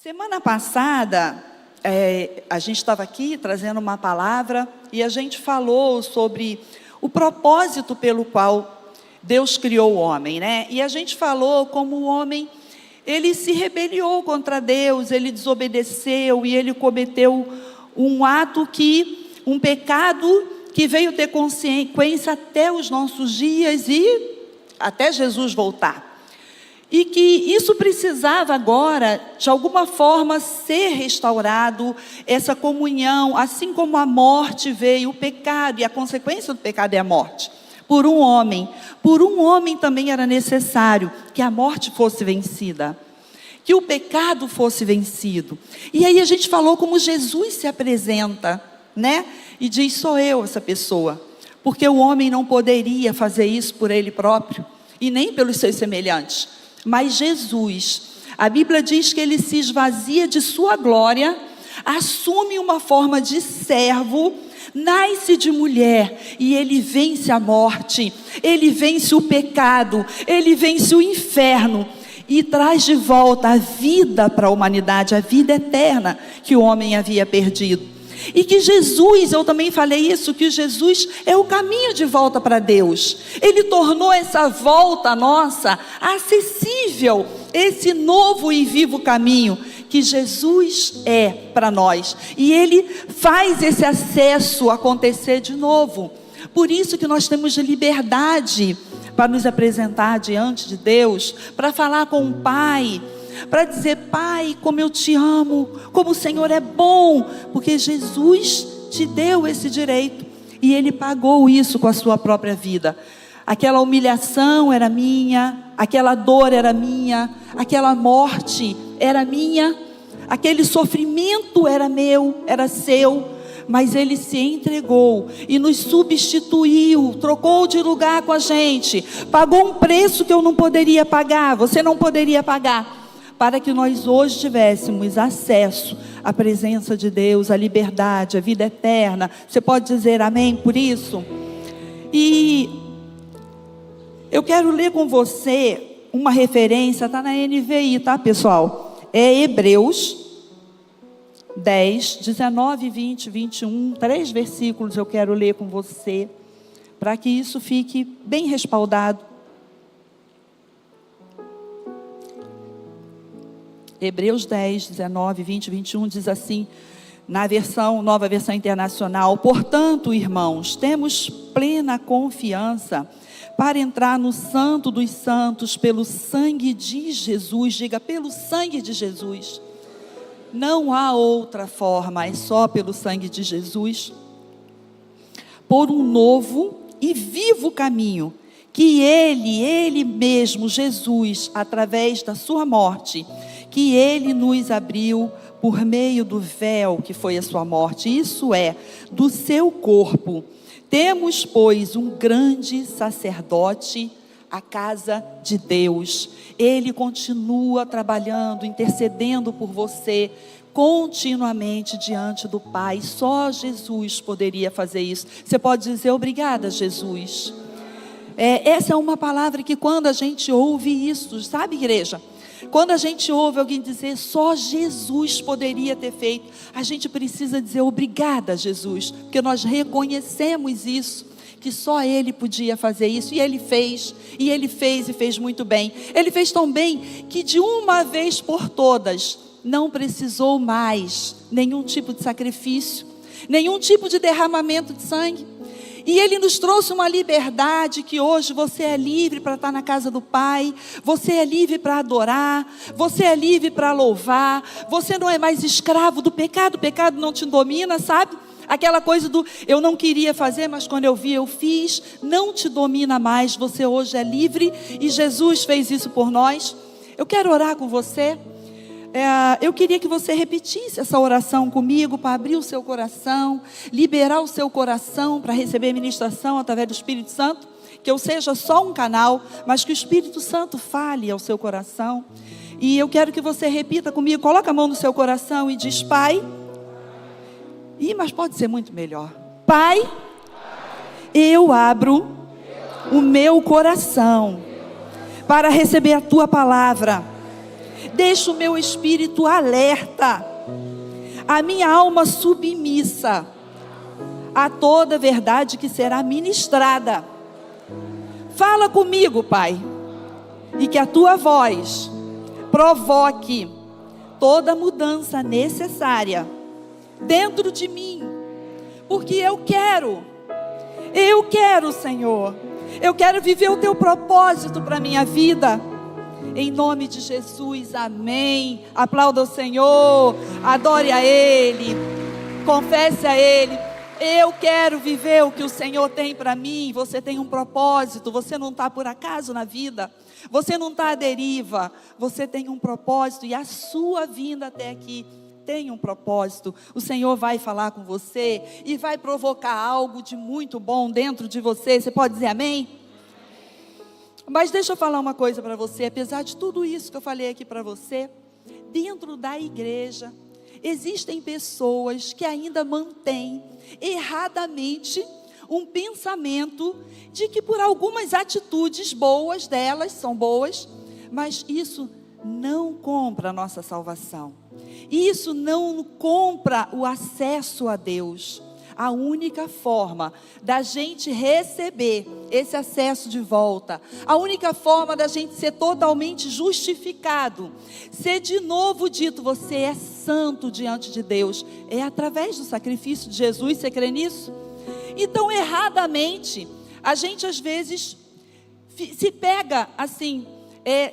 Semana passada, a gente estava aqui trazendo uma palavra e a gente falou sobre o propósito pelo qual Deus criou o homem, né? E a gente falou como o homem, ele se rebeliou contra Deus, ele desobedeceu e ele cometeu um pecado que veio ter consequência até os nossos dias e até Jesus voltar. E que isso precisava agora, de alguma forma, ser restaurado, essa comunhão, assim como a morte veio, o pecado, e a consequência do pecado é a morte, por um homem. Por um homem também era necessário que a morte fosse vencida, que o pecado fosse vencido. E aí a gente falou como Jesus se apresenta, né? E diz, sou eu essa pessoa, porque o homem não poderia fazer isso por ele próprio, e nem pelos seus semelhantes. Mas Jesus, a Bíblia diz que ele se esvazia de sua glória, assume uma forma de servo, nasce de mulher e ele vence a morte, ele vence o pecado, ele vence o inferno e traz de volta a vida para a humanidade, a vida eterna que o homem havia perdido. E que Jesus, eu também falei isso, que Jesus é o caminho de volta para Deus. Ele tornou essa volta nossa acessível, esse novo e vivo caminho que Jesus é para nós. E Ele faz esse acesso acontecer de novo. Por isso que nós temos liberdade para nos apresentar diante de Deus, para falar com o Pai, para dizer, Pai, como eu te amo, como o Senhor é bom, porque Jesus te deu esse direito, e Ele pagou isso com a sua própria vida. Aquela humilhação era minha, aquela dor era minha, aquela morte era minha, aquele sofrimento era meu, era seu, mas Ele se entregou e nos substituiu, trocou de lugar com a gente, pagou um preço que eu não poderia pagar, você não poderia pagar, para que nós hoje tivéssemos acesso à presença de Deus, à liberdade, à vida eterna. Você pode dizer amém por isso? E eu quero ler com você uma referência, está na NVI, tá, pessoal? É Hebreus 10, 19, 20, 21, 3 versículos eu quero ler com você, para que isso fique bem respaldado. Hebreus 10, 19, 20, 21 diz assim, na nova versão internacional: portanto, irmãos, temos plena confiança para entrar no Santo dos Santos pelo sangue de Jesus. Diga, pelo sangue de Jesus. Não há outra forma, é só pelo sangue de Jesus. Por um novo e vivo caminho, que Ele mesmo, Jesus, através da sua morte, que Ele nos abriu por meio do véu que foi a sua morte, isso é, do seu corpo. Temos, pois, um grande sacerdote, a casa de Deus. Ele continua trabalhando, intercedendo por você, continuamente diante do Pai. Só Jesus poderia fazer isso. Você pode dizer, obrigada, Jesus. Essa é uma palavra que quando a gente ouve isso, sabe, igreja? Quando a gente ouve alguém dizer, só Jesus poderia ter feito, a gente precisa dizer, obrigada, Jesus, porque nós reconhecemos isso, que só Ele podia fazer isso, e Ele fez e fez muito bem. Ele fez tão bem, que de uma vez por todas, não precisou mais nenhum tipo de sacrifício, nenhum tipo de derramamento de sangue. E Ele nos trouxe uma liberdade que hoje você é livre para estar na casa do Pai, você é livre para adorar, você é livre para louvar, você não é mais escravo do pecado, o pecado não te domina, sabe? Aquela coisa do eu não queria fazer, mas quando eu vi, eu fiz, não te domina mais, você hoje é livre e Jesus fez isso por nós. Eu quero orar com você. Eu queria que você repetisse essa oração comigo, para abrir o seu coração, liberar o seu coração para receber ministração através do Espírito Santo, que eu seja só um canal, mas que o Espírito Santo fale ao seu coração. E eu quero que você repita comigo, coloca a mão no seu coração e diz, Pai, mas pode ser muito melhor, Pai, eu abro o meu coração para receber a Tua palavra. Deixa o meu espírito alerta, a minha alma submissa a toda verdade que será ministrada. Fala comigo, Pai, e que a tua voz provoque toda mudança necessária dentro de mim, porque eu quero, Senhor, eu quero viver o teu propósito para a minha vida. Em nome de Jesus, amém. Aplauda o Senhor, adore a Ele, confesse a Ele. Eu quero viver o que o Senhor tem para mim. Você tem um propósito, você não está por acaso na vida, você não está à deriva, você tem um propósito, e a sua vinda até aqui tem um propósito. O Senhor vai falar com você e vai provocar algo de muito bom dentro de você. Você pode dizer amém? Mas deixa eu falar uma coisa para você. Apesar de tudo isso que eu falei aqui para você, dentro da igreja existem pessoas que ainda mantêm erradamente um pensamento de que por algumas atitudes boas delas, são boas, mas isso não compra a nossa salvação. Isso não compra o acesso a Deus. A única forma da gente receber esse acesso de volta, a única forma da gente ser totalmente justificado, ser de novo dito, você é santo diante de Deus, é através do sacrifício de Jesus. Você crê nisso? Então, erradamente, a gente às vezes se pega assim,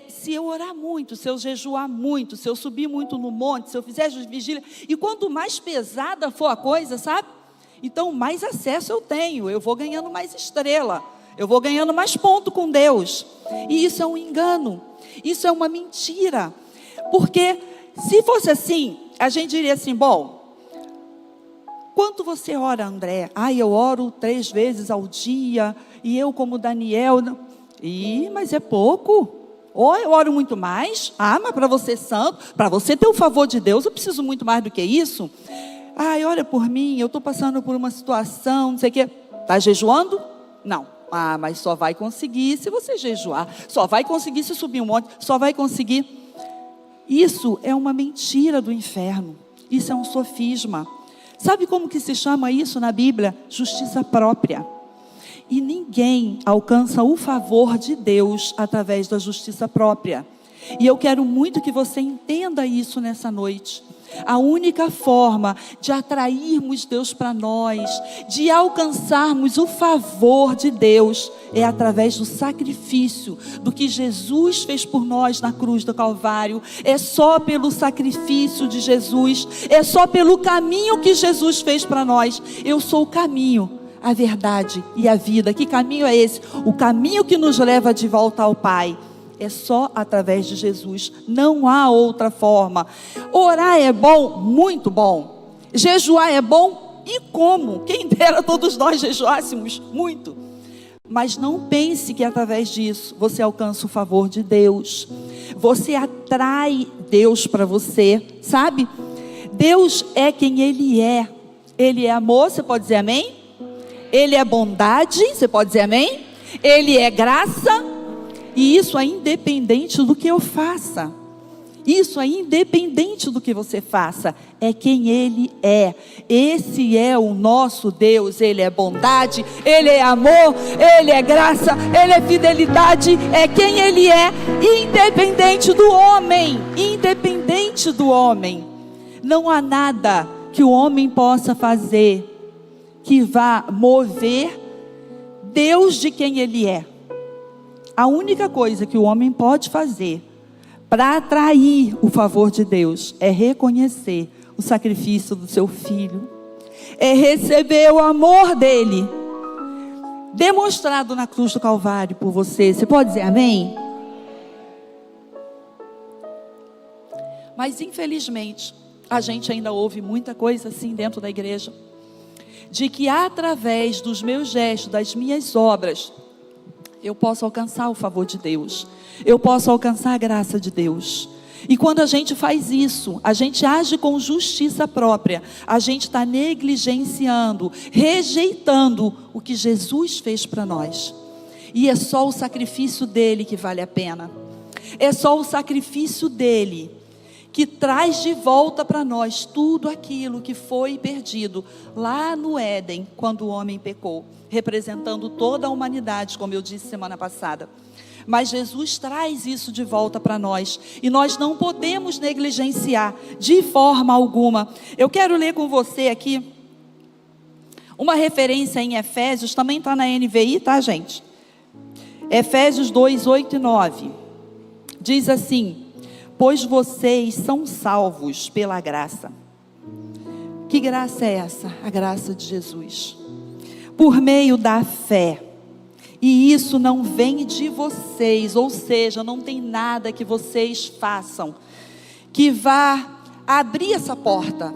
se eu orar muito, se eu jejuar muito, se eu subir muito no monte, se eu fizer vigília, e quanto mais pesada for a coisa, sabe? Então mais acesso eu tenho, eu vou ganhando mais estrela, eu vou ganhando mais ponto com Deus. E isso é um engano, isso é uma mentira. Porque se fosse assim, a gente diria assim, bom, quanto você ora, André? Eu oro 3 vezes ao dia, e eu como Daniel, mas é pouco. Ou eu oro muito mais, mas para você santo, para você ter o favor de Deus, eu preciso muito mais do que isso. Ora por mim, eu estou passando por uma situação, não sei o quê. Está jejuando? Não. Mas só vai conseguir se você jejuar, só vai conseguir se subir um monte, só vai conseguir. Isso é uma mentira do inferno, isso é um sofisma. Sabe como que se chama isso na Bíblia? Justiça própria. E ninguém alcança o favor de Deus através da justiça própria. E eu quero muito que você entenda isso nessa noite. A única forma de atrairmos Deus para nós, de alcançarmos o favor de Deus, é através do sacrifício, do que Jesus fez por nós na cruz do Calvário. É só pelo sacrifício de Jesus, é só pelo caminho que Jesus fez para nós. Eu sou o caminho, a verdade e a vida. Que caminho é esse? O caminho que nos leva de volta ao Pai. É só através de Jesus, não há outra forma. Orar é bom, muito bom. Jejuar é bom, e como? Quem dera todos nós jejuássemos muito. Mas não pense que através disso você alcança o favor de Deus. Você atrai Deus para você, sabe? Deus é quem Ele é. Ele é amor, você pode dizer amém? Ele é bondade, você pode dizer amém? Ele é graça. E isso é independente do que eu faça. Isso é independente do que você faça. É quem Ele é. Esse é o nosso Deus. Ele é bondade, Ele é amor, Ele é graça, Ele é fidelidade. É quem Ele é, independente do homem. Independente do homem. Não há nada que o homem possa fazer que vá mover Deus de quem Ele é. A única coisa que o homem pode fazer para atrair o favor de Deus é reconhecer o sacrifício do seu filho, é receber o amor dele, demonstrado na cruz do Calvário por você. Você pode dizer amém? Mas infelizmente, a gente ainda ouve muita coisa assim dentro da igreja, de que através dos meus gestos, das minhas obras, eu posso alcançar o favor de Deus, eu posso alcançar a graça de Deus. E quando a gente faz isso, a gente age com justiça própria, a gente está negligenciando, rejeitando o que Jesus fez para nós. E é só o sacrifício dele que vale a pena. É só o sacrifício dele que traz de volta para nós tudo aquilo que foi perdido lá no Éden, quando o homem pecou, representando toda a humanidade, como eu disse semana passada. Mas Jesus traz isso de volta para nós, e nós não podemos negligenciar de forma alguma. Eu quero ler com você aqui uma referência em Efésios, também está na NVI, tá, gente? Efésios 2, 8 e 9, diz assim: pois vocês são salvos pela graça. Que graça é essa? A graça de Jesus, por meio da fé. E isso não vem de vocês, ou seja, não tem nada que vocês façam que vá abrir essa porta.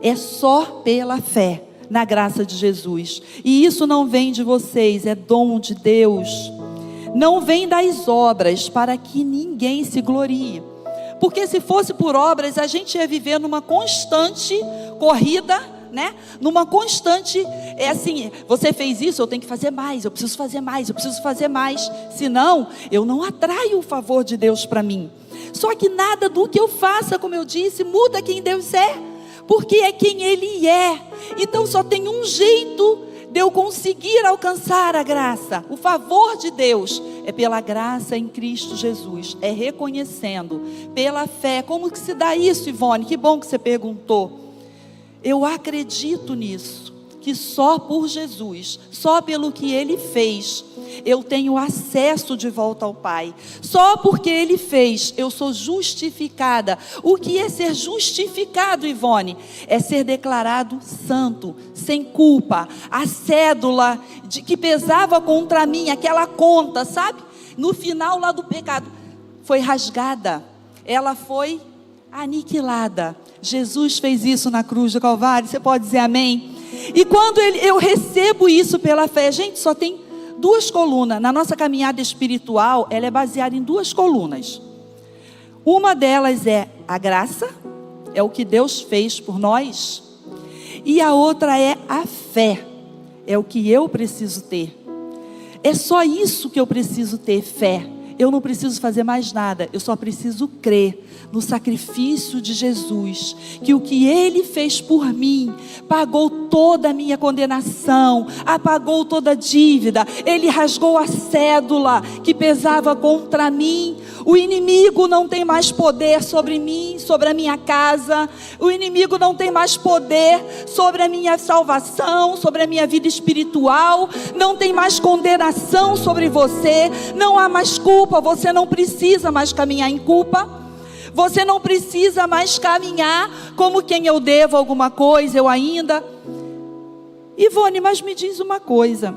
É só pela fé na graça de Jesus. E isso não vem de vocês, é dom de Deus. Não vem das obras, para que ninguém se glorie. Porque se fosse por obras, a gente ia viver numa constante corrida, né? Numa constante, é assim, você fez isso, eu tenho que fazer mais, eu preciso fazer mais, eu preciso fazer mais. Senão, eu não atraio o favor de Deus para mim. Só que nada do que eu faça, como eu disse, muda quem Deus é, porque é quem Ele é. Então só tem um jeito de eu conseguir alcançar a graça, o favor de Deus, é pela graça em Cristo Jesus, é reconhecendo, pela fé. Como que se dá isso, Ivone? Que bom que você perguntou. Eu acredito nisso, que só por Jesus, só pelo que Ele fez, eu tenho acesso de volta ao Pai. Só porque Ele fez, eu sou justificada. O que é ser justificado, Ivone? É ser declarado santo, sem culpa. A cédula que pesava contra mim, aquela conta, sabe? No final lá do pecado, foi rasgada. Ela foi aniquilada. Jesus fez isso na cruz do Calvário. Você pode dizer amém? E quando eu recebo isso pela fé, gente, só tem duas colunas. Na nossa caminhada espiritual, ela é baseada em duas colunas. Uma delas é a graça, é o que Deus fez por nós. E a outra é a fé, é o que eu preciso ter. É só isso que eu preciso ter, fé. Eu não preciso fazer mais nada, eu só preciso crer no sacrifício de Jesus, que o que Ele fez por mim, pagou toda a minha condenação, apagou toda a dívida, Ele rasgou a cédula que pesava contra mim. O inimigo não tem mais poder sobre mim, sobre a minha casa. O inimigo não tem mais poder sobre a minha salvação, sobre a minha vida espiritual. Não tem mais condenação sobre você. Não há mais culpa. Você não precisa mais caminhar em culpa. Você não precisa mais caminhar como quem eu devo alguma coisa, eu ainda. Ivone, mas me diz uma coisa.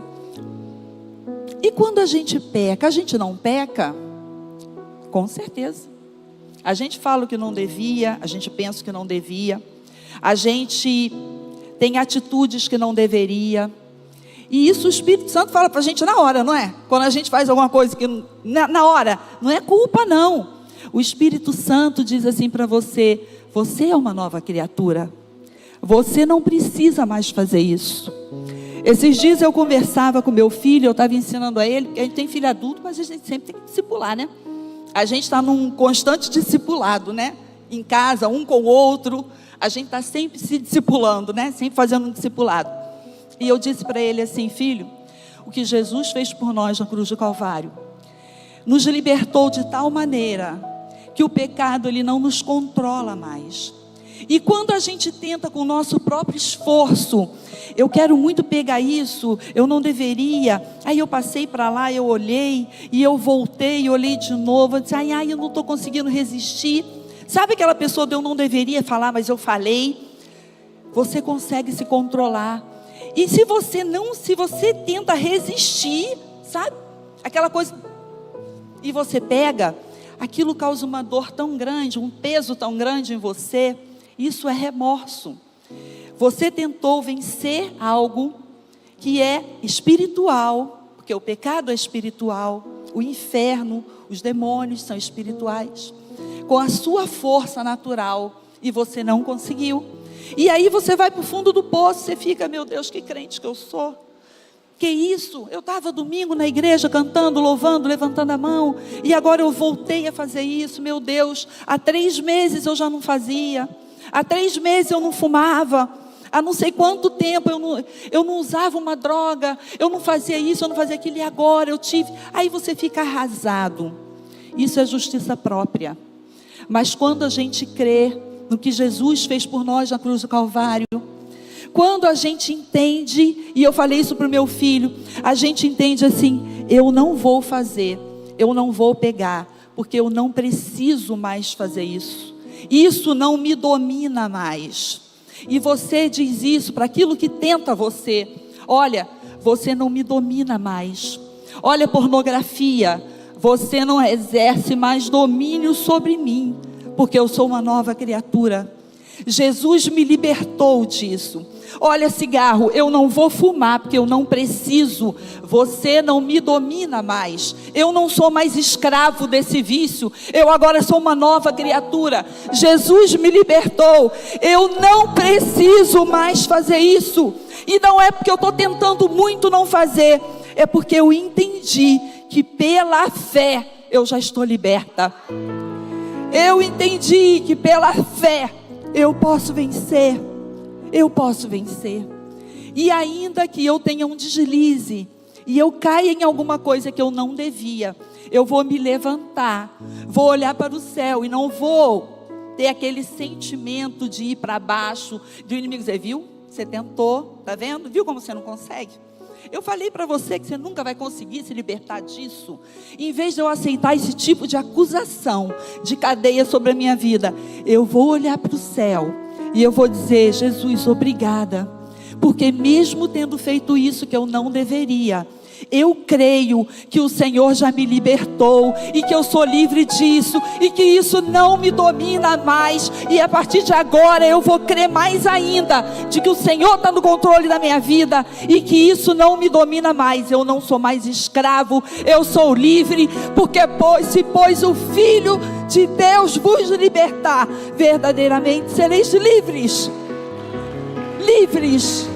E quando a gente peca, a gente não peca? Com certeza. A gente fala o que não devia, a gente pensa o que não devia, a gente tem atitudes que não deveria. E isso o Espírito Santo fala para a gente na hora, não é? Quando a gente faz alguma coisa que na hora, não é culpa não. O Espírito Santo diz assim para você: você é uma nova criatura. Você não precisa mais fazer isso. Esses dias eu conversava com meu filho, eu estava ensinando a ele, porque a gente tem filho adulto, mas a gente sempre tem que discipular, né? A gente está num constante discipulado, né? Em casa, um com o outro, a gente está sempre se discipulando, né? Sempre fazendo um discipulado. E eu disse para ele assim: filho, o que Jesus fez por nós na cruz do Calvário, nos libertou de tal maneira, que o pecado ele não nos controla mais. E quando a gente tenta com o nosso próprio esforço, eu quero muito pegar isso, eu não deveria, aí eu passei para lá, eu olhei, e eu voltei, olhei de novo, eu disse, ai, eu não estou conseguindo resistir. Sabe aquela pessoa de eu não deveria falar, mas eu falei? Você consegue se controlar. E se você tenta resistir, sabe? Aquela coisa, e você pega, aquilo causa uma dor tão grande, um peso tão grande em você. Isso é remorso. Você tentou vencer algo que é espiritual, porque o pecado é espiritual, o inferno, os demônios são espirituais, com a sua força natural, e você não conseguiu. E aí você vai para o fundo do poço, você fica, meu Deus, que crente que eu sou. Que isso? Eu estava domingo na igreja cantando, louvando, levantando a mão, e agora eu voltei a fazer isso. Meu Deus, há 3 meses eu já não fazia, há 3 meses eu não fumava, há não sei quanto tempo eu não usava uma droga, eu não fazia isso, eu não fazia aquilo, e agora eu tive. Aí você fica arrasado. Isso é justiça própria. Mas quando a gente crê no que Jesus fez por nós na cruz do Calvário, quando a gente entende, e eu falei isso para o meu filho, a gente entende assim: eu não vou fazer, eu não vou pegar, porque eu não preciso mais fazer isso. Isso não me domina mais. E você diz isso para aquilo que tenta você: olha, você não me domina mais. Olha, pornografia, você não exerce mais domínio sobre mim, porque eu sou uma nova criatura. Jesus me libertou disso. Olha, cigarro, eu não vou fumar porque eu não preciso. Você não me domina mais. Eu não sou mais escravo desse vício. Eu agora sou uma nova criatura. Jesus me libertou. Eu não preciso mais fazer isso. E não é porque eu estou tentando muito não fazer. É porque eu entendi que pela fé eu já estou liberta. Eu entendi que pela fé eu posso vencer. Eu posso vencer. E ainda que eu tenha um deslize e eu caia em alguma coisa que eu não devia, eu vou me levantar, vou olhar para o céu e não vou ter aquele sentimento de ir para baixo, de o inimigo dizer: viu? Você tentou, tá vendo? Viu como você não consegue? Eu falei para você que você nunca vai conseguir se libertar disso. Em vez de eu aceitar esse tipo de acusação, de cadeia sobre a minha vida, eu vou olhar para o céu e eu vou dizer: Jesus, obrigada, porque mesmo tendo feito isso que eu não deveria, eu creio que o Senhor já me libertou e que eu sou livre disso e que isso não me domina mais. E a partir de agora eu vou crer mais ainda de que o Senhor está no controle da minha vida e que isso não me domina mais. Eu não sou mais escravo, eu sou livre, porque pois o Filho de Deus vos libertar, verdadeiramente sereis livres. Livres.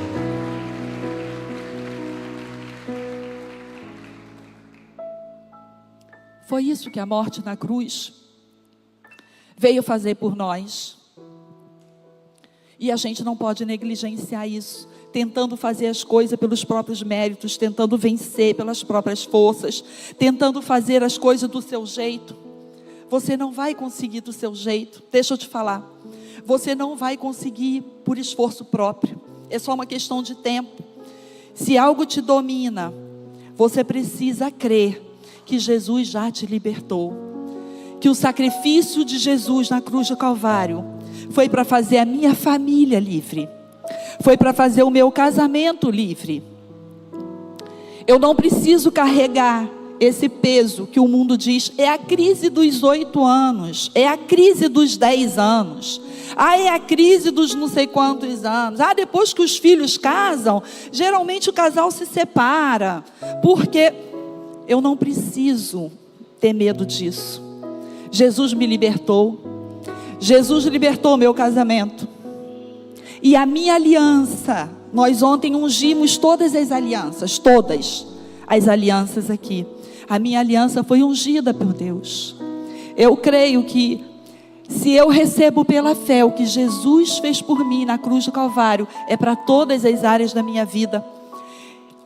Foi isso que a morte na cruz veio fazer por nós. E a gente não pode negligenciar isso, tentando fazer as coisas pelos próprios méritos, tentando vencer pelas próprias forças, tentando fazer as coisas do seu jeito. Você não vai conseguir do seu jeito. Deixa eu te falar. Você não vai conseguir por esforço próprio. É só uma questão de tempo. Se algo te domina, você precisa crer que Jesus já te libertou, que o sacrifício de Jesus na cruz do Calvário foi para fazer a minha família livre, foi para fazer o meu casamento livre. Eu não preciso carregar esse peso que o mundo diz: é a crise dos 8 anos, é a crise dos 10 anos, é a crise dos não sei quantos anos, depois que os filhos casam, geralmente o casal se separa, porque eu não preciso ter medo disso. Jesus me libertou. Jesus libertou meu casamento. E a minha aliança, nós ontem ungimos todas as alianças, todas as alianças aqui. A minha aliança foi ungida por Deus. Eu creio que se eu recebo pela fé o que Jesus fez por mim na cruz do Calvário, é para todas as áreas da minha vida.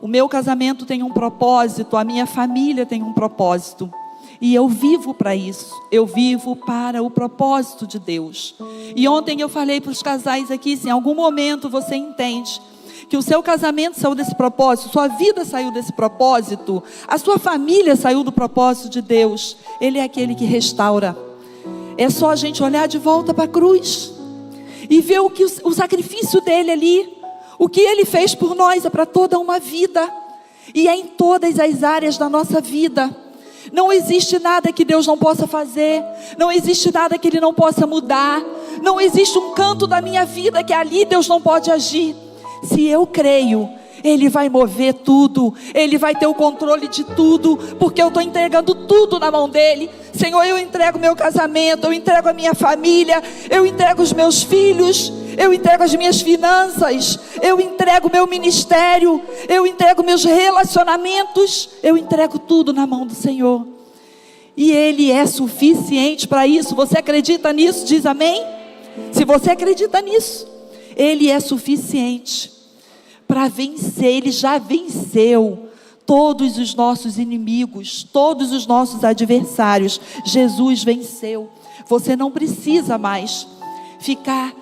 O meu casamento tem um propósito, a minha família tem um propósito. E eu vivo para isso, eu vivo para o propósito de Deus. E ontem eu falei para os casais aqui, se em algum momento você entende que o seu casamento saiu desse propósito, sua vida saiu desse propósito, a sua família saiu do propósito de Deus, Ele é aquele que restaura. É só a gente olhar de volta para a cruz e ver o sacrifício dele ali. O que Ele fez por nós é para toda uma vida. E é em todas as áreas da nossa vida. Não existe nada que Deus não possa fazer. Não existe nada que Ele não possa mudar. Não existe um canto da minha vida que ali Deus não pode agir. Se eu creio, Ele vai mover tudo. Ele vai ter o controle de tudo. Porque eu estou entregando tudo na mão dEle. Senhor, eu entrego meu casamento, eu entrego a minha família, eu entrego os meus filhos, eu entrego as minhas finanças, eu entrego meu ministério, eu entrego meus relacionamentos, eu entrego tudo na mão do Senhor. E Ele é suficiente para isso. Você acredita nisso? Diz amém? Se você acredita nisso, Ele é suficiente para vencer. Ele já venceu todos os nossos inimigos, todos os nossos adversários. Jesus venceu. Você não precisa mais ficar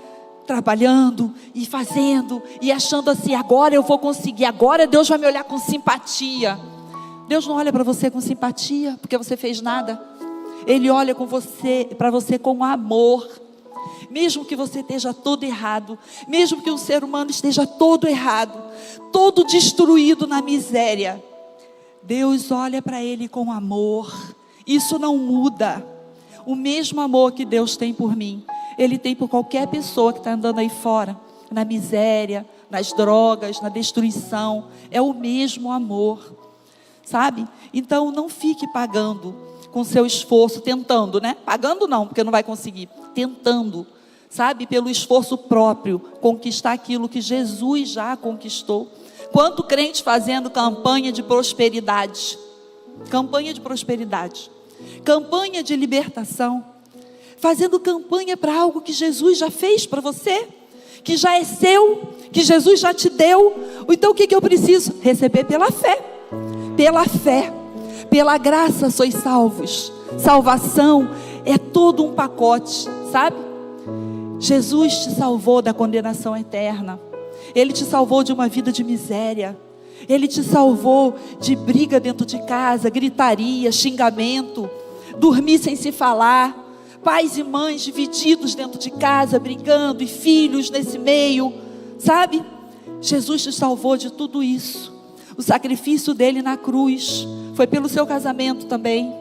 trabalhando e fazendo e achando assim, agora eu vou conseguir, agora Deus vai me olhar com simpatia. Deus não olha para você com simpatia porque você fez nada. Ele olha para você com amor. Mesmo que você esteja todo errado, mesmo que o ser humano esteja todo errado, todo destruído na miséria, Deus olha para ele com amor. Isso não muda. O mesmo amor que Deus tem por mim, Ele tem por qualquer pessoa que está andando aí fora, na miséria, nas drogas, na destruição. É o mesmo amor, sabe? Então não fique pagando com seu esforço, tentando, né? Pagando não, porque não vai conseguir. Tentando, sabe? Pelo esforço próprio, conquistar aquilo que Jesus já conquistou. Quanto crente fazendo campanha de prosperidade, campanha de prosperidade, campanha de libertação, fazendo campanha para algo que Jesus já fez para você, que já é seu, que Jesus já te deu. Então o que eu preciso? Receber pela fé, pela graça sois salvos. Salvação é todo um pacote, sabe? Jesus te salvou da condenação eterna, Ele te salvou de uma vida de miséria, Ele te salvou de briga dentro de casa, gritaria, xingamento, dormir sem se falar, pais e mães divididos dentro de casa, brigando, e filhos nesse meio, sabe? Jesus te salvou de tudo isso. O sacrifício dele na cruz foi pelo seu casamento também,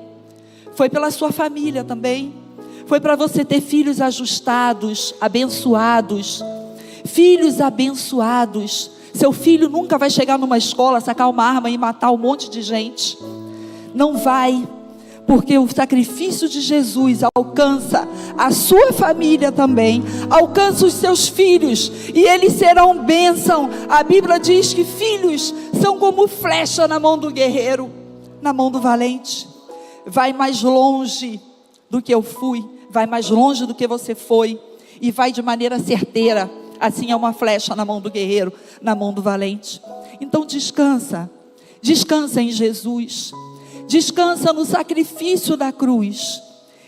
foi pela sua família também, foi para você ter filhos ajustados, abençoados, filhos abençoados. Seu filho nunca vai chegar numa escola, sacar uma arma e matar um monte de gente. Não vai, porque o sacrifício de Jesus alcança a sua família também, alcança os seus filhos, e eles serão bênção. A Bíblia diz que filhos são como flecha na mão do guerreiro, na mão do valente. Vai mais longe do que eu fui, vai mais longe do que você foi, e vai de maneira certeira. Assim é uma flecha na mão do guerreiro, na mão do valente. Então descansa em Jesus, descansa no sacrifício da cruz,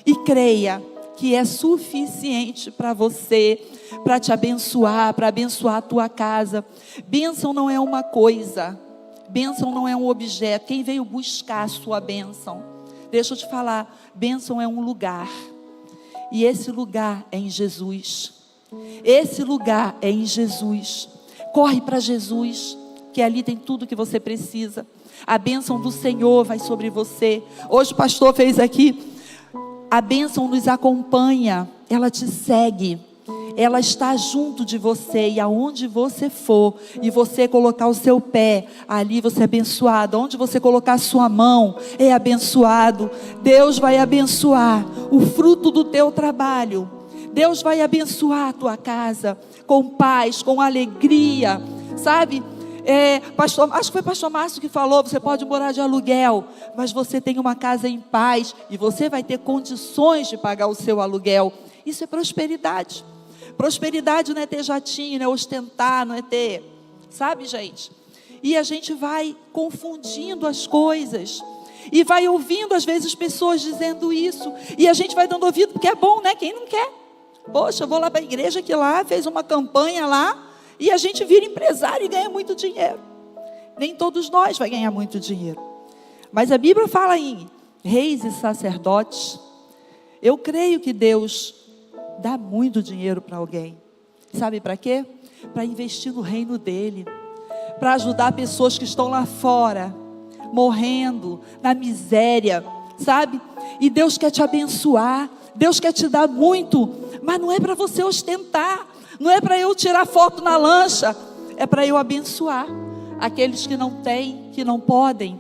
e creia que é suficiente para você, para te abençoar, para abençoar a tua casa. Bênção não é uma coisa, bênção não é um objeto. Quem veio buscar a sua bênção, deixa eu te falar, bênção é um lugar, e esse lugar é em Jesus. Esse lugar é em Jesus. Corre para Jesus, que ali tem tudo que você precisa. A bênção do Senhor vai sobre você. Hoje o pastor fez aqui, a bênção nos acompanha, ela te segue, ela está junto de você, e aonde você for, e você colocar o seu pé, ali você é abençoado. Onde você colocar a sua mão, é abençoado. Deus vai abençoar o fruto do teu trabalho. Deus vai abençoar a tua casa com paz, com alegria, sabe? Acho que foi pastor Márcio que falou, você pode morar de aluguel, mas você tem uma casa em paz, e você vai ter condições de pagar o seu aluguel. Isso é prosperidade. Prosperidade não é ter jatinho, não é ostentar, não é ter, sabe, gente? E a gente vai confundindo as coisas, e vai ouvindo às vezes pessoas dizendo isso, e a gente vai dando ouvido porque é bom, né? Quem não quer? Poxa, eu vou lá para a igreja que lá fez uma campanha lá, e a gente vira empresário e ganha muito dinheiro. Nem todos nós vai ganhar muito dinheiro, mas a Bíblia fala em reis e sacerdotes. Eu creio que Deus dá muito dinheiro para alguém. Sabe para quê? Para investir no reino dele, para ajudar pessoas que estão lá fora, morrendo na miséria, sabe? E Deus quer te abençoar, Deus quer te dar muito, mas não é para você ostentar, não é para eu tirar foto na lancha, é para eu abençoar aqueles que não têm, que não podem,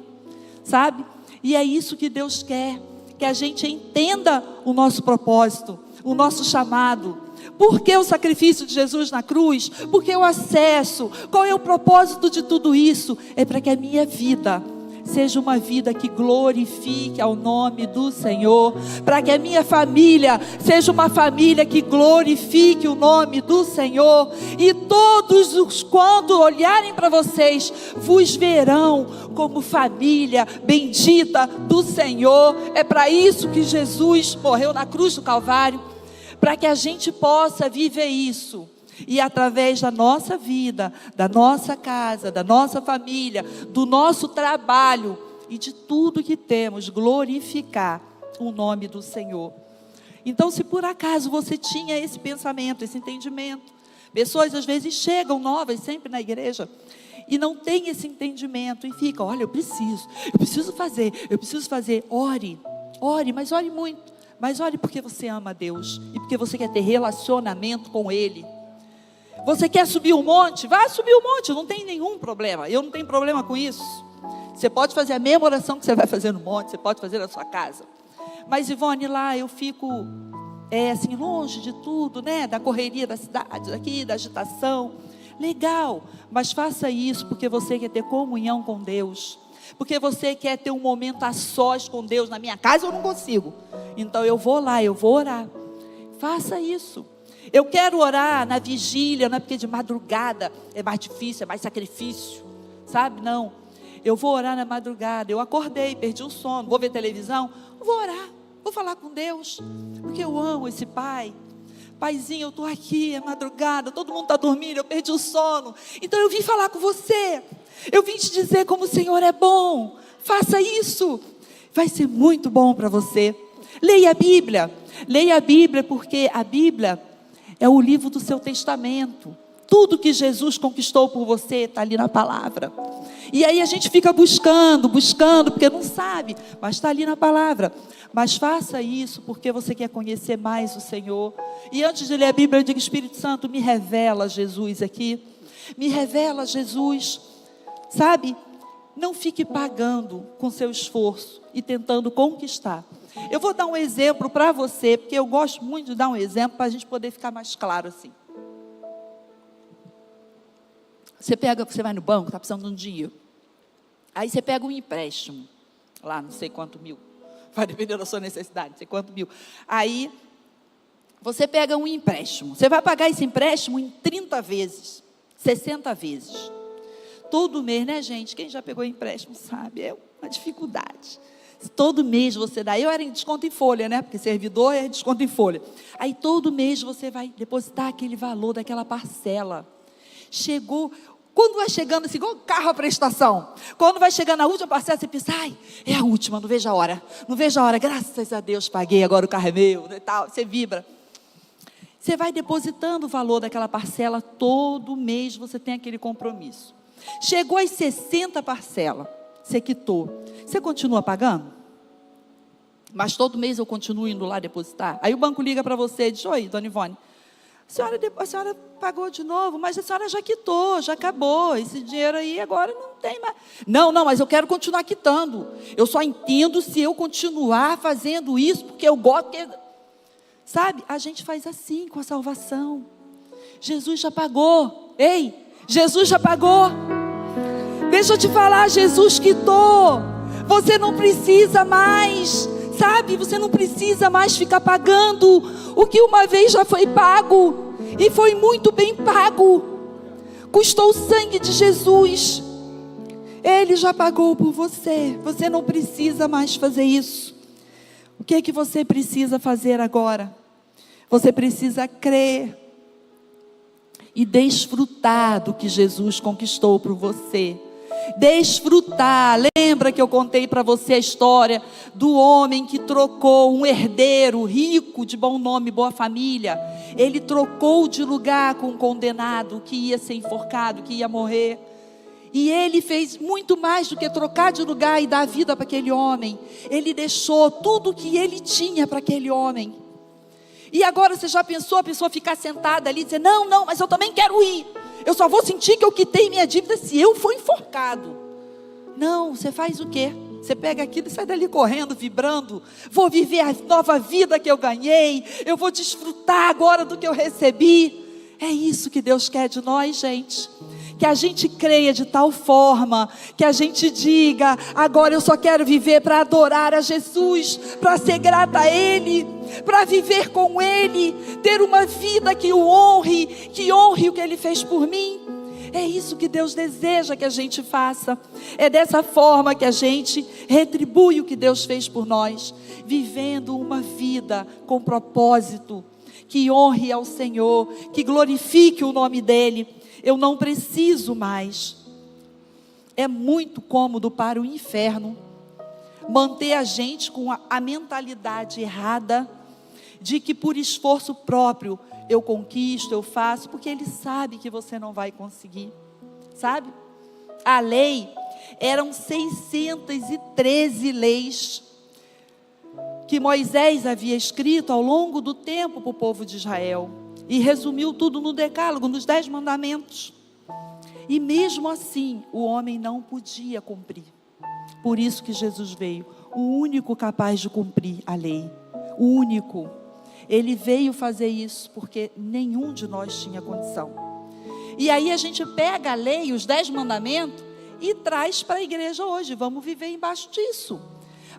sabe? E é isso que Deus quer, que a gente entenda o nosso propósito, o nosso chamado, Por que o sacrifício de Jesus na cruz? Porque o acesso, qual é o propósito de tudo isso? É para que a minha vida seja uma vida que glorifique ao nome do Senhor, para que a minha família seja uma família que glorifique o nome do Senhor, e todos os quando olharem para vocês, vos verão como família bendita do Senhor. É para isso que Jesus morreu na cruz do Calvário, para que a gente possa viver isso. E através da nossa vida, da nossa casa, da nossa família, do nosso trabalho e de tudo que temos, glorificar o nome do Senhor. Então, se por acaso você tinha esse pensamento, esse entendimento, pessoas às vezes chegam novas sempre na igreja e não tem esse entendimento e fica, olha, eu preciso fazer, ore, mas ore muito, mas ore porque você ama a Deus e porque você quer ter relacionamento com Ele. Você quer subir um monte? Vá subir um monte, não tem nenhum problema. Eu não tenho problema com isso. Você pode fazer a mesma oração que você vai fazer no monte, você pode fazer na sua casa. Mas Ivone, lá eu fico assim, longe de tudo, né? Da correria da cidade, daqui, da agitação. Legal, mas faça isso porque você quer ter comunhão com Deus. Porque você quer ter um momento a sós com Deus. Na minha casa eu não consigo. Então eu vou lá, eu vou orar. Faça isso. Eu quero orar na vigília, não é porque de madrugada é mais difícil, é mais sacrifício, sabe? Não, eu vou orar na madrugada, eu acordei, perdi o sono, vou ver televisão, vou orar, vou falar com Deus, porque eu amo esse Pai. Paizinho, eu estou aqui, é madrugada, todo mundo está dormindo, eu perdi o sono, então eu vim falar com você, eu vim te dizer como o Senhor é bom. Faça isso, vai ser muito bom para você. Leia a Bíblia, porque a Bíblia é o livro do seu testamento. Tudo que Jesus conquistou por você está ali na palavra. E aí a gente fica buscando, porque não sabe, mas está ali na palavra. Mas faça isso porque você quer conhecer mais o Senhor. E antes de ler a Bíblia, eu digo, Espírito Santo, me revela Jesus aqui. Me revela Jesus. Sabe? Não fique pagando com seu esforço e tentando conquistar. Eu vou dar um exemplo para você, porque eu gosto muito de dar um exemplo para a gente poder ficar mais claro assim. Você vai no banco, está precisando de um dinheiro. Aí você pega um empréstimo, lá não sei quanto mil, vai depender da sua necessidade, não sei quanto mil. Aí você pega um empréstimo, você vai pagar esse empréstimo em 30 vezes, 60 vezes. Todo mês, né, gente? Quem já pegou empréstimo sabe, é uma dificuldade. Todo mês você dá, eu era em desconto em folha, né? Porque servidor é desconto em folha. Aí todo mês você vai depositar aquele valor daquela parcela. Chegou, quando vai chegando assim, igual carro à prestação. Quando vai chegando a última parcela, você pensa, ai, é a última, não vejo a hora. Não vejo a hora, graças a Deus paguei, agora o carro é meu, e tal. Você vibra. Você vai depositando o valor daquela parcela, todo mês você tem aquele compromisso. Chegou às 60 parcelas. Você quitou, você continua pagando? Mas todo mês eu continuo indo lá depositar. Aí o banco liga para você e diz, oi, dona Ivone, a senhora pagou de novo, mas a senhora já quitou, já acabou, esse dinheiro aí agora não tem mais. Não, mas eu quero continuar quitando, eu só entendo se eu continuar fazendo isso, porque eu gosto, sabe, a gente faz assim com a salvação. Jesus já pagou, Jesus já pagou. Deixa eu te falar, Jesus quitou. Você não precisa mais, sabe? Você não precisa mais ficar pagando o que uma vez já foi pago. E foi muito bem pago. Custou o sangue de Jesus. Ele já pagou por você. Você não precisa mais fazer isso. O que é que você precisa fazer agora? Você precisa crer e desfrutar do que Jesus conquistou por você. Desfrutar. Lembra que eu contei para você a história do homem que trocou, um herdeiro rico, de bom nome, boa família. Ele trocou de lugar com um condenado que ia ser enforcado, que ia morrer. E ele fez muito mais do que trocar de lugar e dar vida para aquele homem. Ele deixou tudo que ele tinha para aquele homem. E agora você já pensou a pessoa ficar sentada ali e dizer, não, mas eu também quero ir. Eu só vou sentir que eu quitei minha dívida se eu for enforcado. Não, você faz o quê? Você pega aquilo e sai dali correndo, vibrando. Vou viver a nova vida que eu ganhei. Eu vou desfrutar agora do que eu recebi. É isso que Deus quer de nós, gente. Que a gente creia de tal forma, que a gente diga: agora eu só quero viver para adorar a Jesus, para ser grata a Ele, para viver com Ele, ter uma vida que o honre, que honre o que Ele fez por mim. É isso que Deus deseja que a gente faça. É dessa forma que a gente retribui o que Deus fez por nós, vivendo uma vida com propósito, que honre ao Senhor, que glorifique o nome dEle. Eu não preciso mais. É muito cômodo para o inferno manter a gente com a mentalidade errada de que por esforço próprio eu conquisto, eu faço, porque ele sabe que você não vai conseguir, sabe? A lei, eram 613 leis que Moisés havia escrito ao longo do tempo para o povo de Israel, e resumiu tudo no decálogo, nos 10 mandamentos, e mesmo assim, o homem não podia cumprir. Por isso que Jesus veio, o único capaz de cumprir a lei, o único. Ele veio fazer isso porque nenhum de nós tinha condição. E aí a gente pega a lei, os 10 mandamentos, e traz para a igreja hoje. Vamos viver embaixo disso.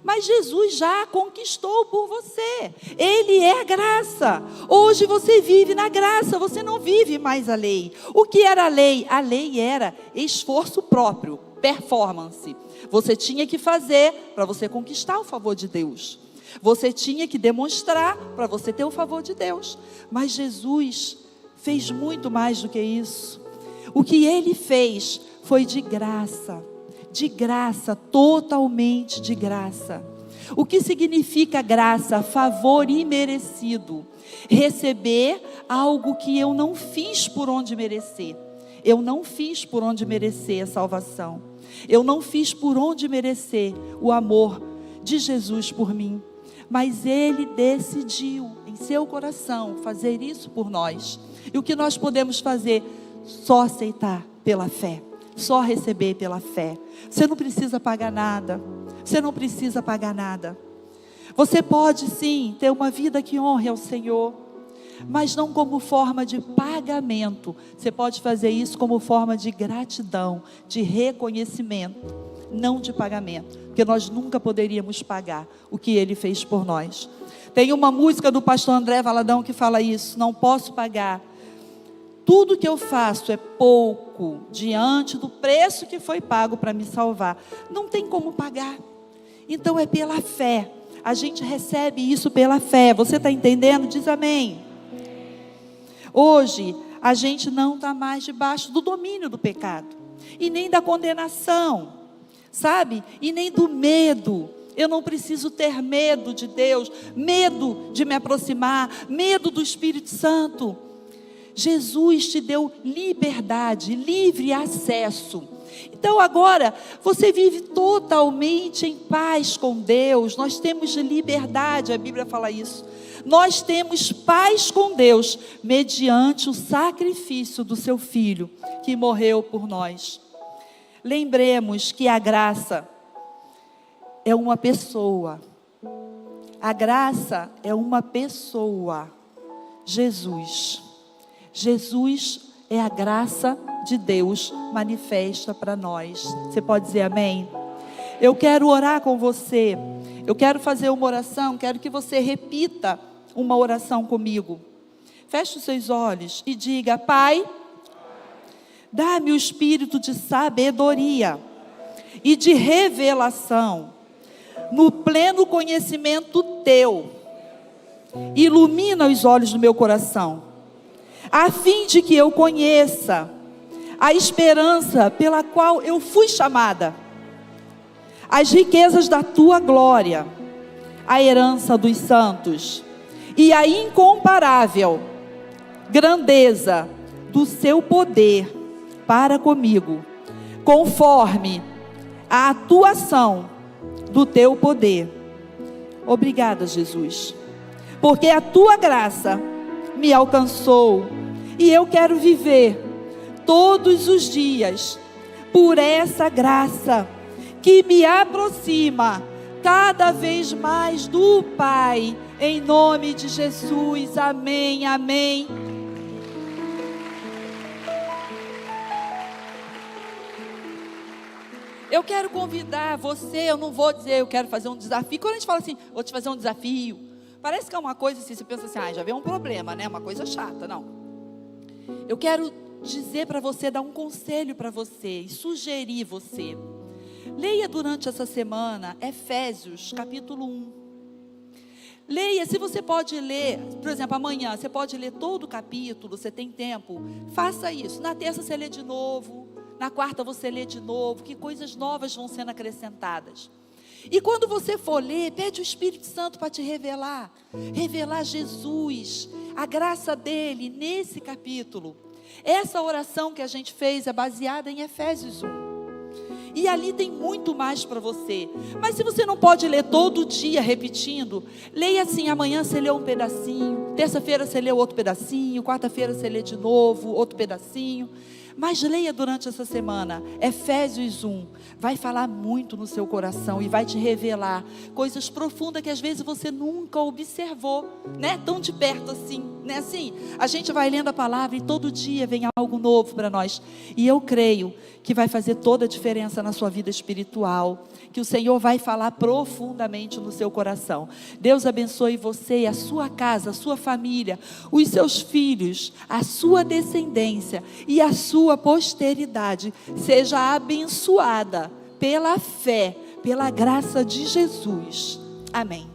Mas Jesus já conquistou por você. Ele é a graça. Hoje você vive na graça, você não vive mais a lei. O que era a lei? A lei era esforço próprio, performance. Você tinha que fazer para você conquistar o favor de Deus. Você tinha que demonstrar para você ter o favor de Deus. Mas Jesus fez muito mais do que isso. O que Ele fez foi de graça, totalmente de graça. O que significa graça? Favor imerecido. Receber algo que eu não fiz por onde merecer. Eu não fiz por onde merecer a salvação. Eu não fiz por onde merecer o amor de Jesus por mim. Mas Ele decidiu em seu coração fazer isso por nós. E o que nós podemos fazer? Só aceitar pela fé. Só receber pela fé. Você não precisa pagar nada. Você não precisa pagar nada. Você pode sim ter uma vida que honre ao Senhor, mas não como forma de pagamento. Você pode fazer isso como forma de gratidão, de reconhecimento, não de pagamento, porque nós nunca poderíamos pagar o que Ele fez por nós. Tem uma música do pastor André Valadão que fala isso: não posso pagar. Tudo que eu faço é pouco diante do preço que foi pago para me salvar. Não tem como pagar. Então é pela fé. A gente recebe isso pela fé. Você está entendendo? Diz amém. Hoje, a gente não está mais debaixo do domínio do pecado. E nem da condenação. Sabe? E nem do medo. Eu não preciso ter medo de Deus. Medo de me aproximar. Medo do Espírito Santo. Jesus te deu liberdade, livre acesso. Então agora você vive totalmente em paz com Deus. Nós temos liberdade, a Bíblia fala isso. Nós temos paz com Deus mediante o sacrifício do seu Filho que morreu por nós. Lembremos que a graça é uma pessoa. A graça é uma pessoa. Jesus. Jesus é a graça de Deus manifesta para nós. Você pode dizer amém? Eu quero orar com você. Eu quero fazer uma oração. Quero que você repita uma oração comigo. Feche os seus olhos e diga: Pai, dá-me o espírito de sabedoria e de revelação no pleno conhecimento Teu. Ilumina os olhos do meu coração, a fim de que eu conheça a esperança pela qual eu fui chamada, as riquezas da Tua glória, a herança dos santos e a incomparável grandeza do Seu poder para comigo, conforme a atuação do Teu poder. Obrigada, Jesus, porque a Tua graça me alcançou e eu quero viver todos os dias por essa graça. que me aproxima cada vez mais do Pai, em nome de Jesus, amém, amém. Eu quero convidar você, eu não vou dizer eu quero fazer um desafio. Quando a gente fala assim, vou te fazer um desafio, parece que é uma coisa assim, você pensa assim, já veio um problema, né? Uma coisa chata, não. Eu quero dizer para você, dar um conselho para você e sugerir você. Leia durante essa semana Efésios capítulo 1. Leia, se você pode ler, por exemplo, amanhã, você pode ler todo o capítulo, você tem tempo, faça isso. Na terça você lê de novo, na quarta você lê de novo, que coisas novas vão sendo acrescentadas. E quando você for ler, pede o Espírito Santo para te revelar Jesus, a graça dele nesse capítulo. Essa oração que a gente fez é baseada em Efésios 1. E ali tem muito mais para você. Mas se você não pode ler todo dia repetindo, leia assim, amanhã você lê um pedacinho, terça-feira você lê outro pedacinho, quarta-feira você lê de novo outro pedacinho. Mas leia durante essa semana, Efésios 1, vai falar muito no seu coração e vai te revelar coisas profundas que às vezes você nunca observou, né? Tão de perto assim, né? Assim, a gente vai lendo a palavra e todo dia vem algo novo para nós. E eu creio que vai fazer toda a diferença na sua vida espiritual, que o Senhor vai falar profundamente no seu coração. Deus abençoe você, a sua casa, a sua família, os seus filhos, a sua descendência e a sua posteridade seja abençoada pela fé, pela graça de Jesus. Amém.